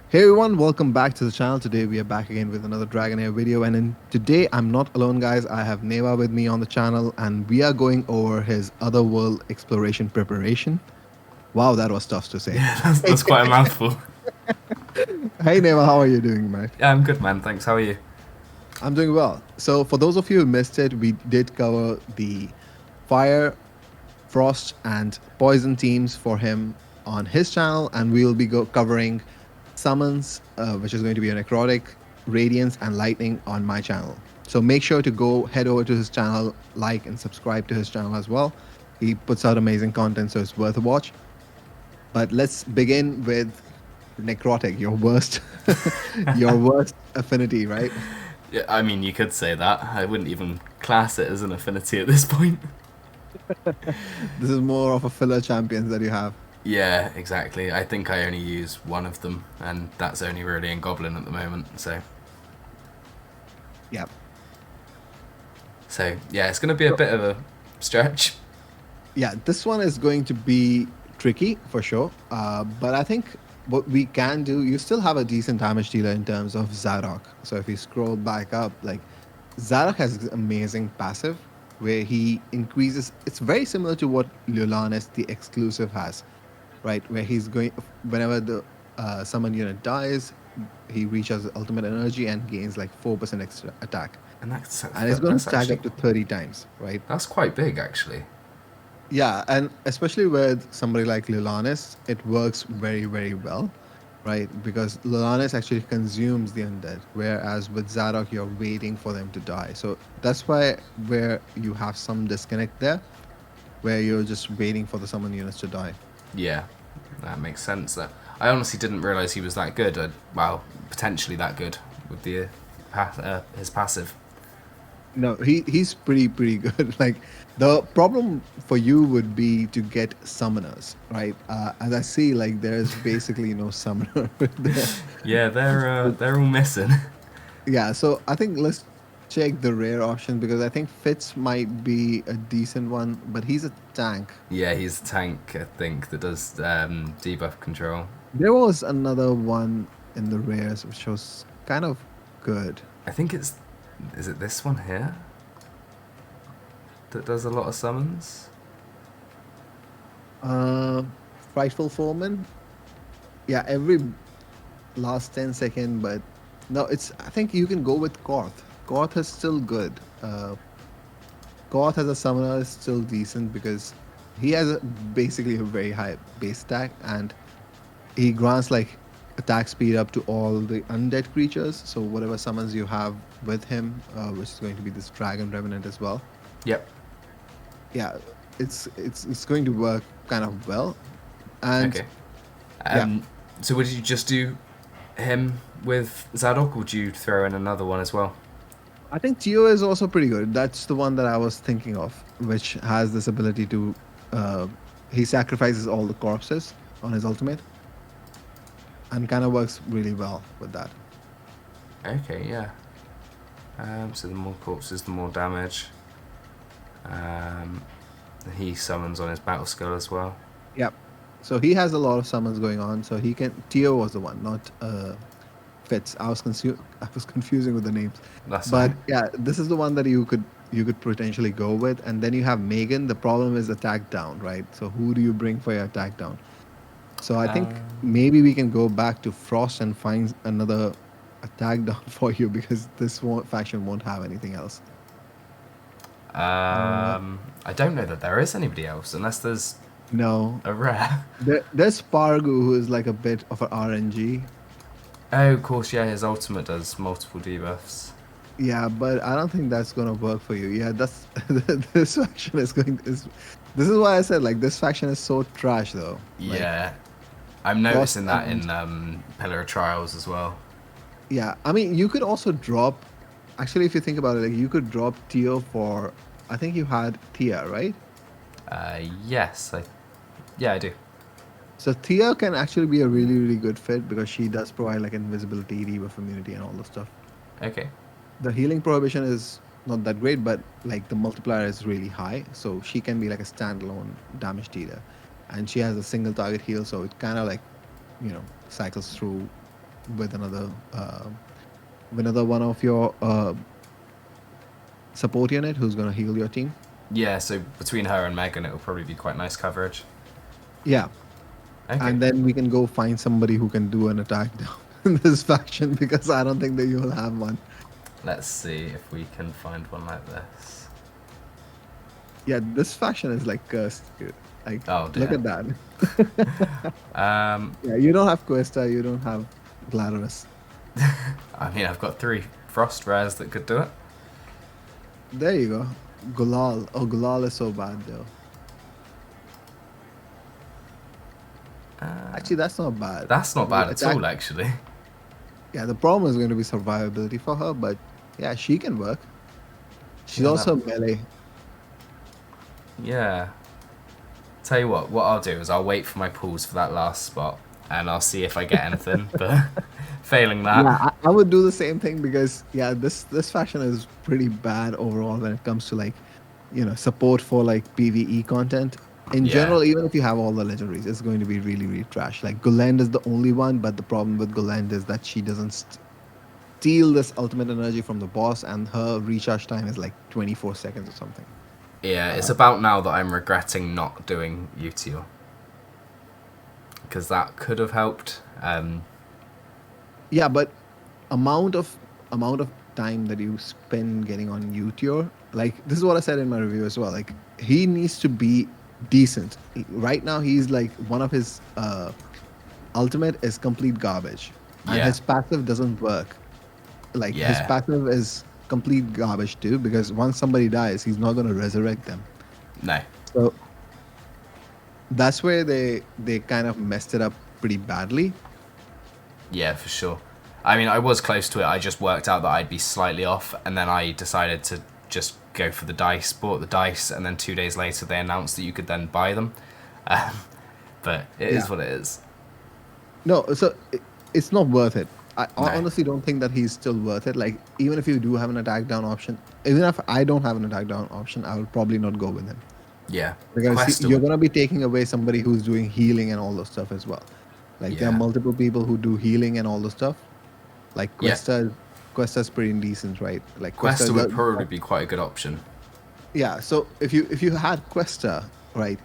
Hey everyone, welcome back to the channel. Today we are back again with another Dragonheir video, and today I'm not alone, guys. I have Neva with me on the channel, and we are going over his Otherworld exploration preparation. Wow, that was tough to say. Yeah, that's quite a mouthful. Hey Neva, how are you doing, mate? Yeah, I'm good, man. Thanks. How are you? I'm doing well. So for those of you who missed it, we did cover the fire, frost, and poison teams for him on his channel, and we will be covering summons, which is going to be a necrotic, radiance, and lightning on my channel. So make sure to go head over to his channel, like and subscribe to his channel as well. He puts out amazing content, so it's worth a watch. But let's begin with necrotic, your worst, your worst affinity, right? Yeah, I mean, you could say that. I wouldn't even class it as an affinity at this point. This is more of a filler champions that you have. Yeah, exactly. I think I only use one of them, and that's only really in Goblin at the moment. Yeah. So yeah, it's going to be a bit of a stretch. Yeah, this one is going to be tricky for sure. But I think what we can do, you still have a decent damage dealer in terms of Zarok. So if you scroll back up, like Zarok has this amazing passive where he increases. It's very similar to what Lulanis, the exclusive, has, right? Where he's going whenever the summon unit dies, he recharges ultimate energy and gains like 4% extra attack, And that's and it's going to that's stack actually up to 30 times, right? that's quite big, actually. Yeah, and especially with somebody like Lilanis, it works very, very well, right? Because Lilanis actually consumes the undead, whereas with Zadok, you're waiting for them to die. So that's why where you have some disconnect there, where you're just waiting for the summon units to die. Yeah, that makes sense. That I honestly didn't realize he was that good. Well, potentially that good with the his passive. No, he's pretty good. Like the problem for you would be to get summoners, right? As I see, like there's basically no summoner there. Yeah, they're all missing. Yeah, so I think let's check the rare option because I think Fitz might be a decent one, but he's a tank. Yeah, he's a tank, I think, that does debuff control. There was another one in the rares which was kind of good. I think it's... Is it this one here? That does a lot of summons? Uh, Frightful Foreman. Yeah, every last 10 second, but no, it's. I think you can go with Korth. Korth is still good. Korth as a summoner is still decent because he has basically a very high base attack and he grants like attack speed up to all the undead creatures. So whatever summons you have with him, which is going to be this dragon revenant as well. Yep. Yeah, it's going to work kind of well. And Okay. yeah, So would you just do him with Zadok, or would you throw in another one as well? I think Tio is also pretty good. That's the one that I was thinking of, which has this ability to. He sacrifices all the corpses on his ultimate, and kind of works really well with that. Okay, yeah. So the more corpses, the more damage. Um, he summons on his battle skill as well. Yep. So he has a lot of summons going on. So he can. Tio was the one, not Fitz. I was confusing with the names, That's but right. yeah, this is the one that you could potentially go with. And then you have Megan. The problem is attack down, right? So who do you bring for your attack down? So I think maybe we can go back to Frost and find another attack down for you because faction won't have anything else. Uh, I don't know that there is anybody else, unless there's no, a rare. there's Spargu who is like a bit of an RNG. Oh, of course, yeah, his ultimate does multiple debuffs. Yeah, but I don't think that's gonna work for you. Yeah, that's this faction is going is. This is why I said like this faction is so trash though. Like Yeah, I'm Frost noticing that and in Pillar of Trials as well. yeah, I mean you could also drop. Actually, if you think about it, like you could drop Tio for. I think you had Tia, right? Yes, yeah, I do. So Thea can actually be a really good fit because she does provide like invisibility, debuff immunity, and all the stuff. Okay. The healing prohibition is not that great, but like the multiplier is really high, so she can be like a standalone damage dealer, and she has a single target heal, so it kind of like, cycles through with another one of your support unit who's gonna heal your team. Yeah, so between her and Megan, it will probably be quite nice coverage. Yeah, Okay. and then we can go find somebody who can do an attack down in this faction because I don't think that you will have one. Let's see if we can find one like this. Yeah, this faction is like cursed, dude. Like, Oh, look dear. at that. Yeah, you don't have Questa, you don't have Gladys. I mean, I've got 3 frost rares that could do it. There you go. Gulal. Oh, Gulal is so bad though. Actually, that's not bad. That's not bad at Attack- all, actually. Yeah, the problem is going to be survivability for her, but yeah, she can work. She's Yeah, also melee. Yeah. Tell you what I'll do is I'll wait for my pools for that last spot, and I'll see if I get anything. But failing that, Yeah, I would do the same thing because yeah, this faction is pretty bad overall when it comes to like, support for like PvE content. In Yeah. general, even if you have all the legendaries, it's going to be really, really trash. Like Gulend is the only one, but the problem with Gulend is that she doesn't steal this ultimate energy from the boss, and her recharge time is like 24 seconds or something. yeah, it's about now that I'm regretting not doing Util. Because that could have helped. Yeah, but amount of time that you spend getting on Util, like this is what I said in my review as well. Like he needs to be decent. Right now, he's like one of his ultimate is complete garbage, and Yeah. his passive doesn't work. Like his Yeah. passive is complete garbage too, because once somebody dies, he's not going to resurrect them. No. So that's where they kind of messed it up pretty badly. Yeah, for sure. I mean, I was close to it. I just worked out that I'd be slightly off, and then I decided to just go for the dice, bought the dice, and then 2 days later they announced that you could then buy them. But it is Yeah. what it is. No, so it's not worth it. I No. honestly don't think that he's still worth it. Like, even if you do have an attack down option, even if I don't have an attack down option, I will probably not go with him. Yeah. Because Quest you're going to be taking away somebody who's doing healing and all those stuff as well. Like, there are Yeah. multiple people who do healing and all those stuff. Like, Yeah. Questa's pretty decent, right? Like, Questa would does- probably be quite a good option. Yeah, so if you had Questa, right,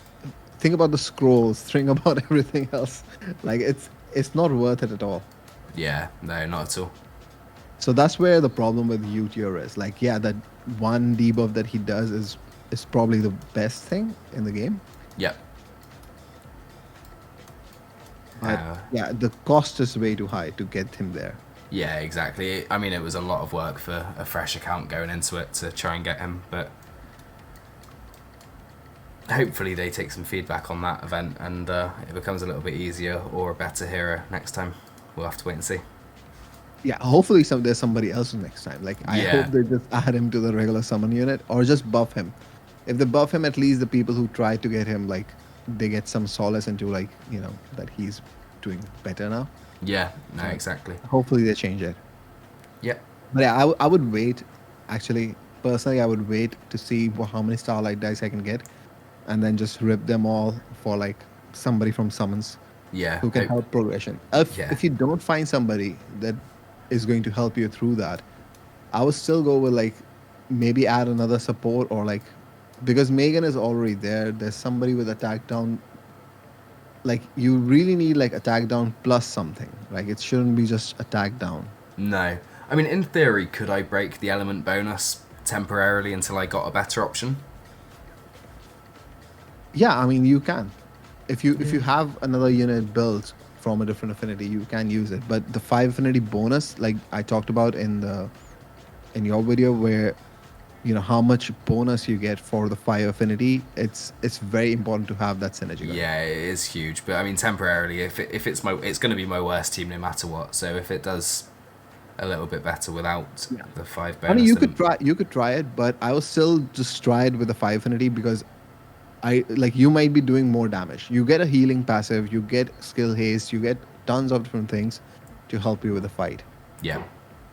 think about the scrolls, think about everything else. Like, it's not worth it at all. Yeah, no, not at all. So that's where the problem with Utir is. Like, yeah, that one debuff that he does is probably the best thing in the game. Yep. But yeah, the cost is way too high to get him there. Yeah, exactly. I mean, it was a lot of work for a fresh account going into it to try and get him, but hopefully they take some feedback on that event and it becomes a little bit easier or a better hero next time. We'll have to wait and see. Yeah, hopefully there's somebody else next time. Like, I Yeah. hope they just add him to the regular summon unit or just buff him. If they buff him, at least the people who try to get him, like, they get some solace into, like, that he's doing better now. Yeah, no, exactly. Hopefully they change it. Yep. But yeah, I would wait. Actually, personally, I would wait to see how many Starlight dice I can get, and then just rip them all for like somebody from summons Yeah. who can help progression. If you don't find somebody that is going to help you through that, I would still go with like maybe add another support or like because Megan is already there. There's somebody with attack down. Like you really need like attack down plus something. Like it shouldn't be just attack down. No. I mean, in theory, could I break the element bonus temporarily until I got a better option? Yeah, I mean you can. If you have another unit built from a different affinity, you can use it. But the 5 affinity bonus, like I talked about in your video, where how much bonus you get for the 5 affinity, it's very important to have that synergy going. Yeah, it is huge. But I mean, temporarily, if it's going to be my worst team no matter what. So if it does a little bit better without the 5 bonus, I mean, you could try it, but I would still just try it with the 5 affinity because you might be doing more damage. You get a healing passive, you get skill haste, you get tons of different things to help you with the fight. Yeah,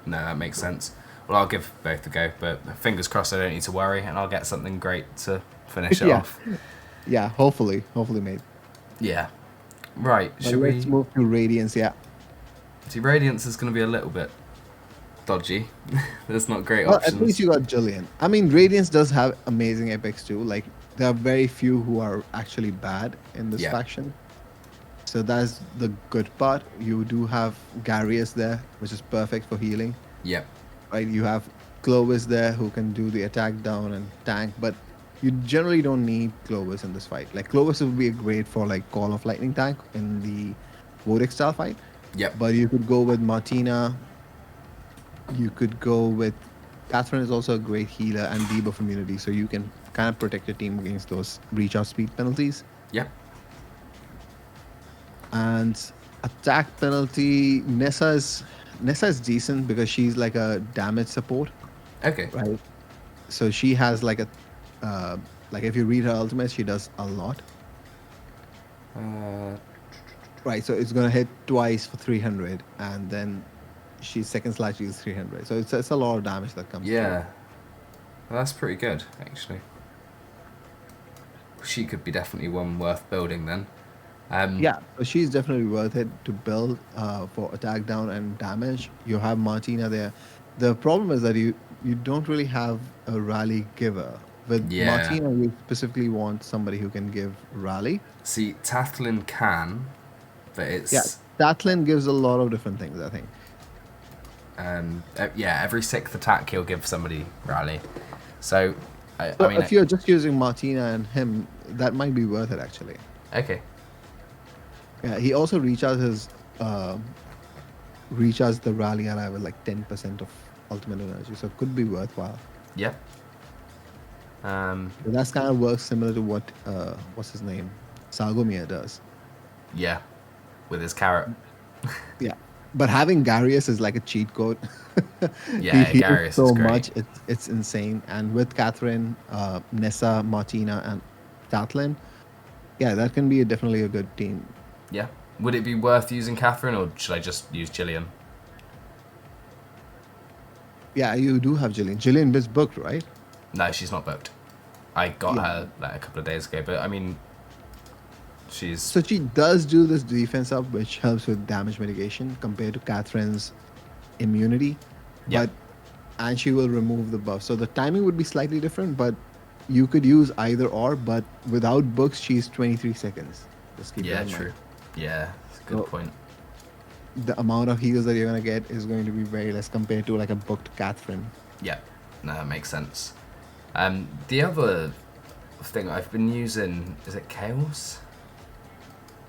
no, that makes sense. Well, I'll give both a go, but fingers crossed I don't need to worry, and I'll get something great to finish it off. Yeah, hopefully, mate. Yeah. Right, But should let's we? move to Radiance, yeah. See, Radiance is going to be a little bit dodgy. There's not great Well, at least options. you got Jillian. I mean, Radiance does have amazing epics too. Like there are very few who are actually bad in this Yeah. faction. So that's the good part. You do have Garius there, which is perfect for healing. Yep. Right? You have Clovis there who can do the attack down and tank, but you generally don't need Clovis in this fight. Like Clovis would be a great for like Call of Lightning tank in the Vodic style fight. Yep. But you could go with Martina. You could go with Catherine is also a great healer and debuff immunity, so you can kind of protect your team against those reach out speed penalties. Yep. And attack penalty, Nessa is decent because she's like a damage support, Okay. right? So she has like a like if you read her ultimate, she does a lot, Uh, right? So it's gonna hit twice for 300, and then she's second slash is 300. So it's a lot of damage that comes through. yeah. Well, that's pretty good, actually. She could be definitely one worth building then. Yeah, so she's definitely worth it to build for attack down and damage. You have Martina there. The problem is that you don't really have a rally giver. With Yeah. Martina, you specifically want somebody who can give rally. See, Tathlin can, but Yeah, it's Tatlin gives a lot of different things, I think. yeah, every sixth attack he'll give somebody rally. So, I So mean, if you're just using Martina and him, that might be worth it actually. okay, Yeah, he also recharges the rally ally with like 10% of ultimate energy, so it could be worthwhile. yep. So that's kind of works similar to what what's his name, Sargomir does. Yeah, with his carrot. Yeah, but having Garius is like a cheat code. Yeah, he heals Garius so is great. much, it's insane. And with Catherine, Nessa, Martina, and Tatlin, yeah, that can be definitely a good team. Yeah. Would it be worth using Catherine, or should I just use Gillian? Yeah, you do have Jillian. Jillian is booked, right? No, she's not booked. I got Yeah. her like a couple of days ago, but I mean, she's So she does do this defense up, which helps with damage mitigation compared to Catherine's immunity. Yeah. But and she will remove the buff. So the timing would be slightly different, but you could use either or. But without books, she's 23 seconds. Just keep yeah, that in true. mind. Yeah, that's a good So- point. The amount of heals that you're gonna get is going to be very less compared to like a booked Catherine. Yeah, no, that makes sense. The other thing I've been using, is it Chaos?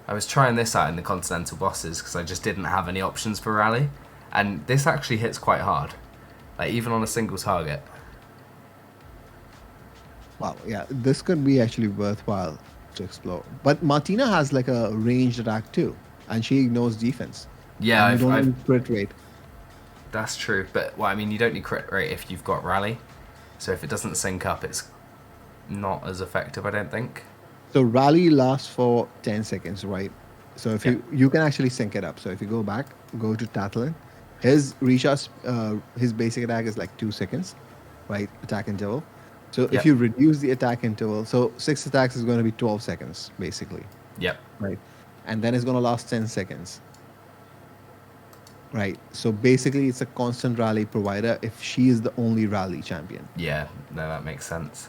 I was trying this out in the Continental bosses because I just didn't have any options for rally, and this actually hits quite hard, like even on a single target. Wow, yeah, this could be actually worthwhile to explore. But Martina has like a ranged attack too, and she ignores defense. Yeah, And you don't I've need crit rate. that's true, but well, I mean, you don't need crit rate if you've got rally, so if it doesn't sync up, it's not as effective, I don't think. So rally lasts for 10 seconds, right? So if Yeah. you can actually sync it up. So if you go back, go to Tatlin, his recharge, his basic attack is like 2 seconds, right? Attack interval. So Yep. if you reduce the attack interval, so 6 attacks is going to be 12 seconds basically, Yep. right? And then it's going to last 10 seconds, right? So basically, it's a constant rally provider if she is the only rally champion. Yeah, no, that makes sense.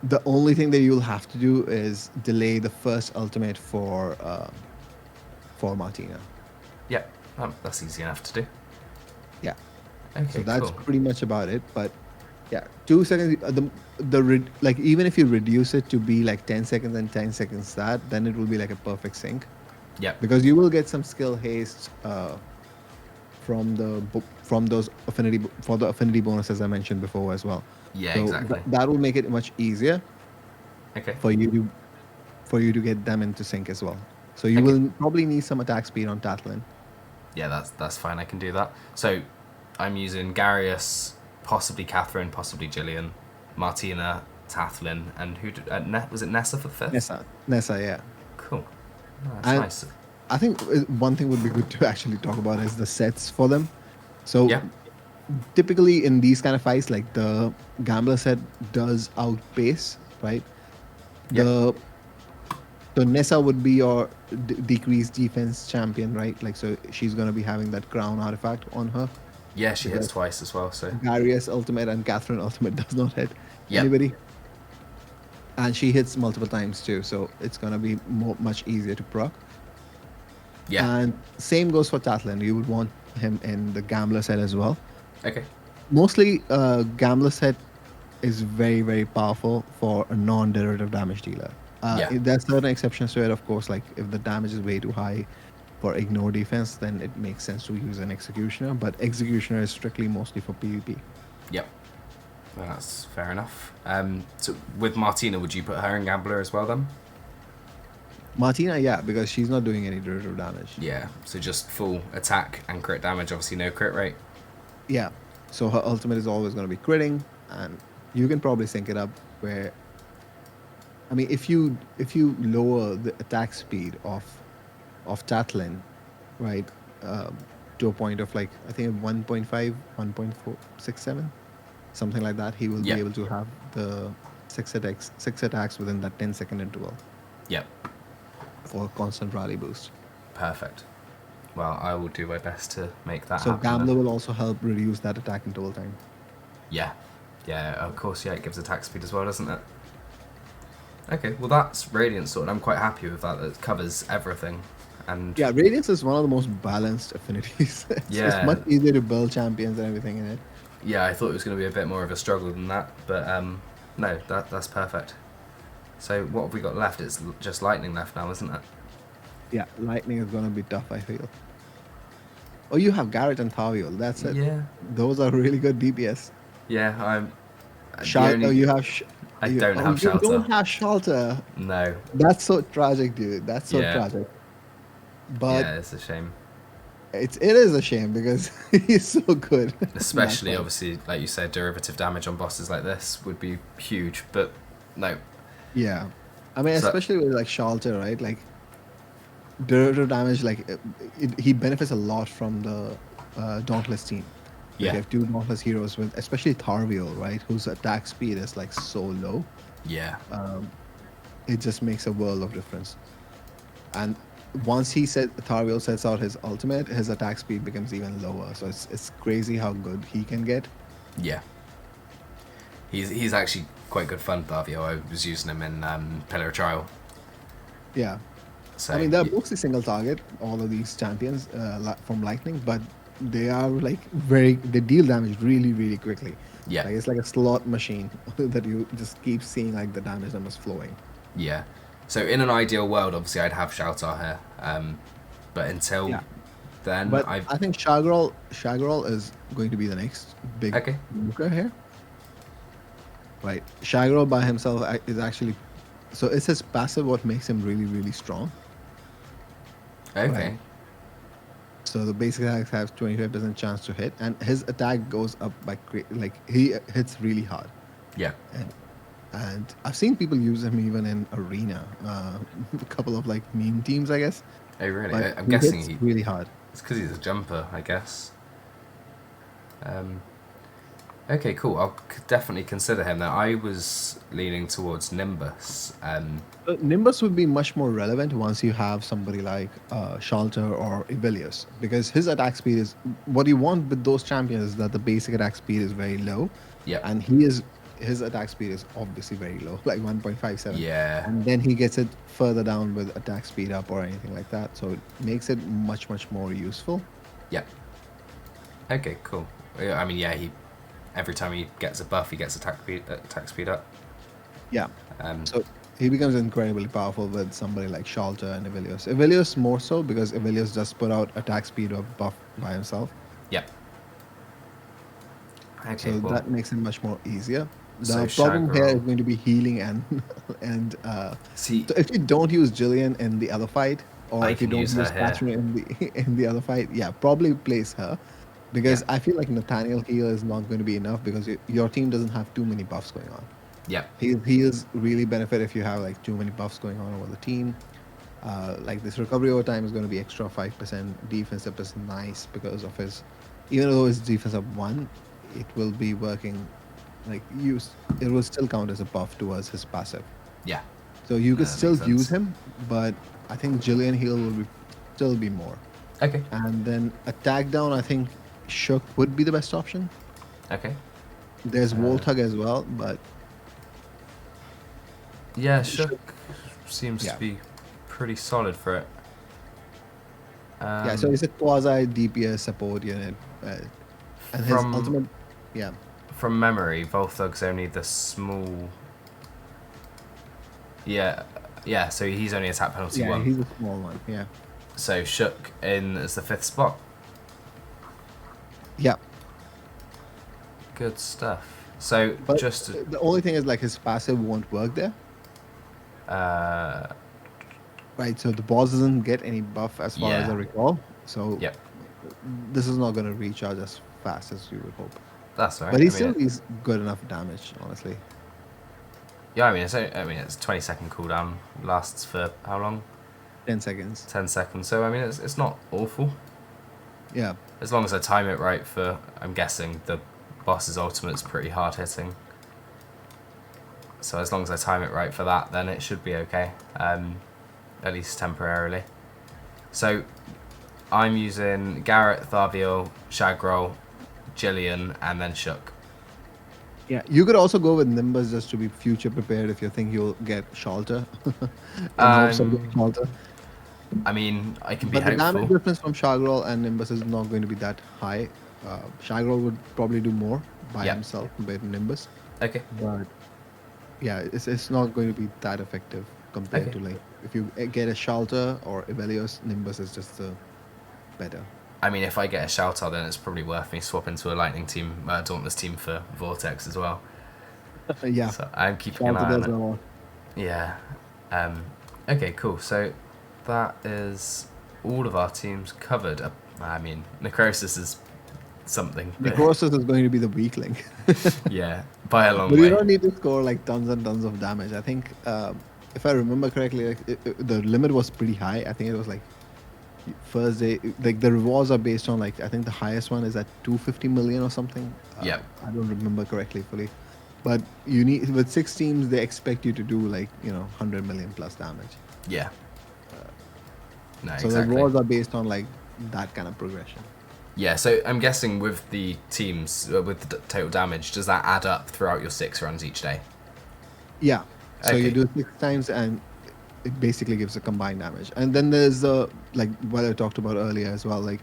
The only thing that you'll have to do is delay the first ultimate for Martina. Yep, that's easy enough to do. Yeah. Okay, So that's cool. pretty much about it. But yeah, 2 seconds. Like even if you reduce it to be like 10 seconds and 10 seconds that, then it will be like a perfect sync Yep. because you will get some skill haste from those for the affinity bonuses I mentioned before as well. Yeah, So exactly. that will make it much easier Okay. for you to get them into sync as well. So you Okay. will probably need some attack speed on Tatlin. Yeah, that's fine. I can do that. So I'm using Garius, possibly Catherine, possibly Gillian, Martina, Tathlin, and who did, was it Nessa for the fifth? Nessa, yeah. Cool. Oh, that's And- nice. I think one thing would be good to actually talk about is the sets for them. So Yeah. typically in these kind of fights, like the gambler set does outpace, right? Yep. The So Nessa would be your decreased defense champion, right? Like, so she's gonna be having that crown artifact on her Yeah, she hits because twice as well. So Darius ultimate and Catherine ultimate does not hit yep, anybody, and she hits multiple times too. So it's gonna be much easier to proc. yeah, And same goes for Tatlin. You would want him in the gambler set as well. okay, Mostly, gambler set is very very powerful for a non-derivative damage dealer. yeah, There's certain exceptions to it, of course. Like if the damage is way too high for ignore defense, then it makes sense to use an executioner. But executioner is strictly mostly for PvP. yep. Well, that's fair enough. So with Martina, would you put her in gambler as well then? Martina, yeah, because she's not doing any derivative damage. Yeah, so just full attack and crit damage. Obviously, no crit rate. Yeah, so her ultimate is always going to be critting, and you can probably sync it up where, I mean, if you lower the attack speed of Tatlin, right, to a point of like I think 1.5, 1.467, something like that, he will be Yep, able to have the six attacks within that 10-second interval yep, for constant rally boost. perfect. Well, I will do my best to make that So happen Gambler then. will also help reduce that attack interval time. Yeah, yeah, of course, yeah, it gives attack speed as well, doesn't it? Okay, well that's Radiance sorted. I'm quite happy with that. That covers everything. And Yeah, Radiance is one of the most balanced affinities. It's much yeah, easier to build champions and everything in it. yeah, I thought it was going to be a bit more of a struggle than that, but no, that's perfect. So what have we got left? It's just lightning left now, isn't it? Yeah, Lightning is going to be tough, I feel. Oh, you have Garrett and Taviel. That's it. Yeah, Those are really good DPS. yeah. I'm the Shal- oh, only. you have. I don't have You shelter. don't have Shelter. No. That's so tragic, dude. That's so Yeah, tragic. But yeah. It's a shame, it is a shame because he's so good. in that especially fight. obviously, like you said, derivative damage on bosses like this would be huge. But no. Yeah, I mean, So especially with like Shelter, right? Like derivative damage, like he benefits a lot from the Dauntless team. Like you yeah, have two Dauntless heroes with, especially Tarviel, right, whose attack speed is like so low. yeah, It just makes a world of difference. And once Tarviel sets out his ultimate, his attack speed becomes even lower. So it's crazy how good he can get. yeah. He's actually quite good fun, Bavio. I was using him in Pillar of Trial. Yeah. So I mean, they're mostly single target, all of these champions from Lightning, but they are like they deal damage really, really quickly. yeah, Like it's like a slot machine that you just keep seeing like the damage numbers flowing. yeah. So in an ideal world, obviously, I'd have Shoutar here. But until Yeah. then, But I've I think Shagral is going to be the next big okay. nuker here. Right. Shagral by himself is actually, so it's his passive what makes him really, really strong. Okay. Right. So the basic attacks have 25% chance to hit, and his attack goes up by like he hits really hard. Yeah. And I've seen people use him even in arena, a couple of like meme teams, I guess. Oh, really? But I'm he guessing hits really hard. it's because he's a jumper, I guess. Okay, cool. I'll definitely consider him. Now, I was leaning towards Nimbus. Nimbus would be much more relevant once you have somebody like Shalter or Ivelios, because his attack speed is what you want with those champions is that the basic attack speed is very low, Yep. and his attack speed is obviously very low, like 1.57, Yeah. and then he gets it further down with attack speed up or anything like that, so it makes it much more useful. Yep. Okay, cool. Yeah, I mean, yeah, every time he gets a buff, he gets attack speed up. Yeah. Um, So he becomes incredibly powerful with somebody like Shalter and Ivelios. Ivelios more so because Ivelios just put out attack speed or buff by himself. yep. Okay, So well, that makes it much more easier. So The problem here is Shagral. going to be healing and See, so if you don't use Jillian in the other fight, or I if you can don't use her use here. Catherine in the in the other fight, yeah, probably place her. Because Yeah. I feel like Nathaniel heal is not going to be enough because your team doesn't have too many buffs going on. Yep. He is really benefit if you have like too many buffs going on over the team. Like this recovery over time is going to be extra 5%. Defensive is nice because of his, even though his defensive 1, it will be working like use. It will still count as a buff towards his passive. Yeah. So you could That still makes use sense. him, but I think Jillian heal will still be more. Okay. And then attack down, I think Shook would be the best option. Okay. There's Uh, Volt Hug as well, but yeah, Shook Shook, seems to yeah. be pretty solid for it. Yeah, so Um, it's a quasi DPS support unit. And his from ultimate, yeah. from memory, Volthug's only the small. Yeah, yeah. So he's only attack penalty Yeah, one. he's a small one. Yeah. So Shook in as the 5th spot. Yeah. Good stuff. So But just the only thing is like his passive won't work there. uh, Right, so the boss doesn't get any buff as far as I yeah, recall. So yep. this is not going to recharge as fast as you would hope. That's all But right. he I mean, still is good enough damage, honestly. yeah. It's 20-second cooldown. Lasts for how long? 10 seconds. 10 seconds. So I mean, it's not awful Yeah. as long as I time it right. For I'm guessing the boss's ultimate's pretty hard hitting. So as long as I time it right for that, then it should be okay. At least temporarily. So I'm using Garrett, Tharviel, Shagrol, Jillian, and then Shook. Yeah. You could also go with Nimbus just to be future prepared if you think you'll get Shalter. In hopes of getting Shalter. I mean, I can be But the damage hopeful. difference from Shagrol and Nimbus is not going to be that high. Shagrol would probably do more by Yep. himself compared to Nimbus. Okay. But yeah, it's not going to be that effective compared Okay. to like if you get a Shalter or Evelios, Nimbus is just the better. I mean, if I get a shout out, then it's probably worth me swapping to a Lightning team, Dauntless team for Vortex as well. Yeah, So I'm keeping an Shalter eye on does it. a lot. Yeah. Okay, cool. So that is all of our teams covered. I mean, Necrosis is something, but Necrosis is going to be the weak link. yeah, by a long But you way. don't need to score like tons and tons of damage. I think, if I remember correctly, like the limit was pretty high. I think it was like first day. Like the rewards are based on like I think the highest one is at 250 million or something. Yep. I don't remember correctly fully, but you need with 6 teams they expect you to do like 100 million plus damage. Yeah. No, So the exactly. rewards are based on like that kind of progression. Yeah, so I'm guessing with the teams, with the total damage, does that add up throughout your 6 runs each day? Yeah. So you Okay. do it 6 times and it basically gives a combined damage. And then there's the like what I talked about earlier as well. Like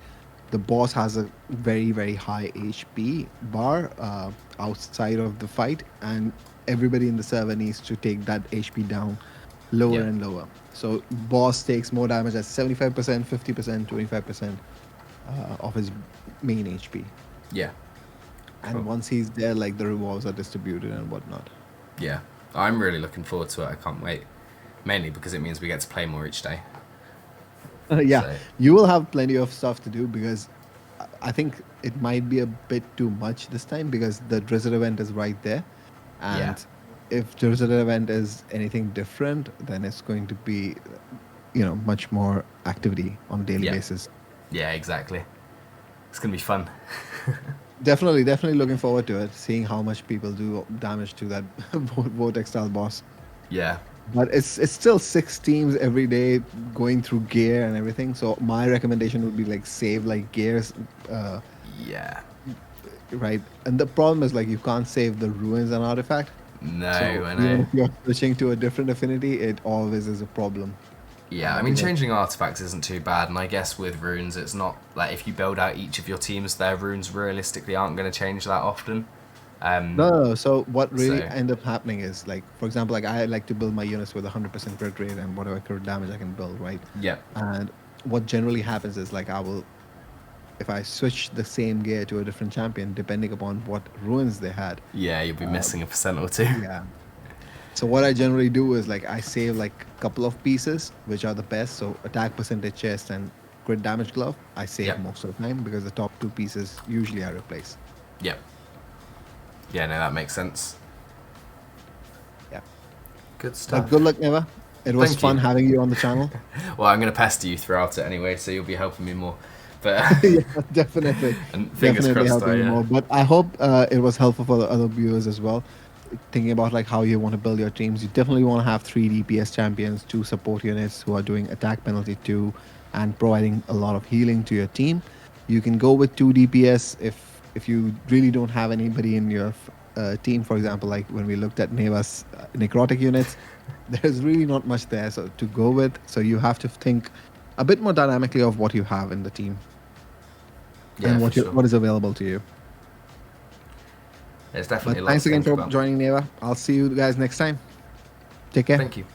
the boss has a very very high HP bar outside of the fight, and everybody in the server needs to take that HP down lower Yep. and lower. So boss takes more damage at 75%, 50%, 25% of his main HP. Yeah. And Cool. once he's there, like the rewards are distributed and whatnot. Yeah. I'm really looking forward to it. I can't wait. Mainly because it means we get to play more each day. Yeah, So- you will have plenty of stuff to do because I think it might be a bit too much this time because the Drizzle event is right there. And Yeah. if Drizzle event is anything different, then it's going to be, much more activity on a daily Yeah. basis. Yeah, exactly. It's going to be fun. Definitely looking forward to it, seeing how much people do damage to that Vortex style boss. Yeah. But it's still 6 teams every day going through gear and everything. So my recommendation would be like save like gears, Yeah. right? And the problem is like you can't save the ruins and artifact. No, So I even know. if you're switching to a different affinity, it always is a problem. Yeah, I mean, because- changing artifacts isn't too bad, and I guess with runes, it's not like if you build out each of your teams, their runes realistically aren't going to change that often. No. So what really So- end up happening is like, for example, like I like to build my units with 100% crit rate and whatever crit damage I can build, right? Yeah. And what generally happens is like if I switch the same gear to a different champion, depending upon what ruins they had, Yeah, you'll be missing a percent or two. yeah. So what I generally do is like I save like a couple of pieces which are the best. So attack percentage chest and crit damage glove, I save Yep. most of the time because the top 2 pieces usually I replace. Yep. Yeah, no, that makes sense. Yeah. Good But stuff. good luck, Neva. It was Thank fun you. having you on the channel. Well, I'm going to pester you throughout it anyway, so you'll be helping me more. But Yeah, definitely. and fingers Definitely crossed, helping you more. But I hope it was helpful for the other viewers as well. thinking about like how you want to build your teams, you definitely want to have 3 DPS champions, 2 support units who are doing attack penalty 2 and providing a lot of healing to your team. You can go with 2 DPS if you really don't have anybody in your team. For example, like when we looked at Neva's necrotic units, there's really not much there so to go with. So you have to think a bit more dynamically of what you have in the team Yeah, and for sure. what is available to you. There's But definitely a lot thanks to again think for about. joining, Neva. I'll see you guys next time. Take care. Thank you.